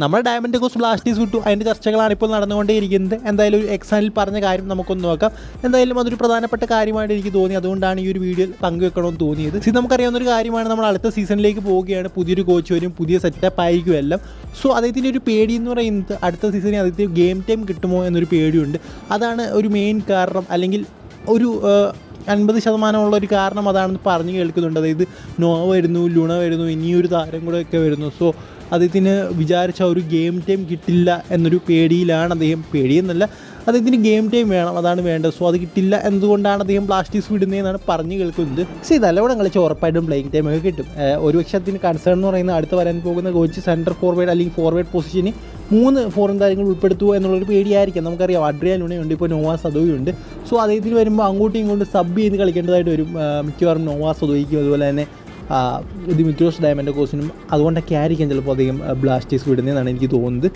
നമ്മുടെ diamond cost Blasters വിട്ടു, അതിൻ്റെ ചർച്ചകളാണ് ഇപ്പോൾ നടന്നുകൊണ്ടേയിരിക്കുന്നത്. എന്തായാലും ഒരു എക്സാമിൽ പറഞ്ഞ കാര്യം നമുക്കൊന്ന് നോക്കാം. എന്തായാലും അതൊരു പ്രധാനപ്പെട്ട കാര്യമായിട്ട് എനിക്ക് തോന്നി, അതുകൊണ്ടാണ് ഈ ഒരു വീഡിയോയിൽ പങ്കുവെക്കണമെന്ന് തോന്നിയത്. ഇത് നമുക്കറിയാവുന്ന ഒരു കാര്യമാണ്, നമ്മൾ അടുത്ത സീസണിലേക്ക് പോവുകയാണ്, പുതിയൊരു കോച്ച് വരും, പുതിയ സെറ്റപ്പ് ആയിരിക്കും എല്ലാം. സോ അദ്ദേഹത്തിൻ്റെ ഒരു പേടി എന്ന് പറയുന്നത് അടുത്ത സീസണിൽ അദ്ദേഹത്തിന് ഗെയിം ടൈം കിട്ടുമോ എന്നൊരു പേടിയുണ്ട്. അതാണ് ഒരു മെയിൻ കാരണം, അല്ലെങ്കിൽ ഒരു 50% ഒരു കാരണം അതാണെന്ന് പറഞ്ഞു കേൾക്കുന്നുണ്ട്. അതായത് നോവ വരുന്നു, ലുണ വരുന്നു, ഇനിയൊരു താരം കൂടെ ഒക്കെ വരുന്നു. സോ അദ്ദേഹത്തിന് വിചാരിച്ച ഒരു ഗെയിം ടൈം കിട്ടില്ല എന്നൊരു പേടിയിലാണ് അദ്ദേഹം. പേടിയെന്നല്ല, അദ്ദേഹത്തിന് ഗെയിം ടൈം വേണം, അതാണ് വേണ്ടത്. സോ അത് കിട്ടില്ല എന്നതുകൊണ്ടാണ് അദ്ദേഹം ബ്ലാസ്റ്റേഴ്സ് വിടുന്നതെന്നാണ് പറഞ്ഞു കേൾക്കുന്നത്. സോ നല്ലവണ്ണം കളിച്ച് ഉറപ്പായിട്ടും പ്ലേയിങ് ടൈം ഒക്കെ കിട്ടും. ഒരു പക്ഷേ അതിന് കൺസേൺ എന്ന് പറയുന്നത് അടുത്ത് വരാൻ പോകുന്ന കോച്ച് സെൻറ്റർ ഫോർവേഡ് അല്ലെങ്കിൽ ഫോർവേഡ് പൊസിഷന് 3 ഫോറിൻ താരങ്ങൾ ഉൾപ്പെടുത്തുക എന്നുള്ളൊരു പേടിയായിരിക്കും. നമുക്കറിയാം അഡ്രിയാൻ ലുണയുണ്ട്, ഇപ്പോൾ നോവാ സദോയുണ്ട്. സോ അദ്ദേഹത്തിന് വരുമ്പോൾ അങ്ങോട്ടും ഇങ്ങോട്ടും സബ് ചെയ്ത് കളിക്കേണ്ടതായിട്ട് വരും. മിക്കവാറും നോവാ സദോയ്ക്കും അതുപോലെ തന്നെ ദിമിത്രോസ് ഡയമൻഡോക്കോസിനും. അതുകൊണ്ടൊക്കെ ആയിരിക്കും ചിലപ്പോൾ അദ്ദേഹം ബ്ലാസ്റ്റേഴ്സ് വിടുന്നതെന്നാണ് എനിക്ക് തോന്നുന്നത്.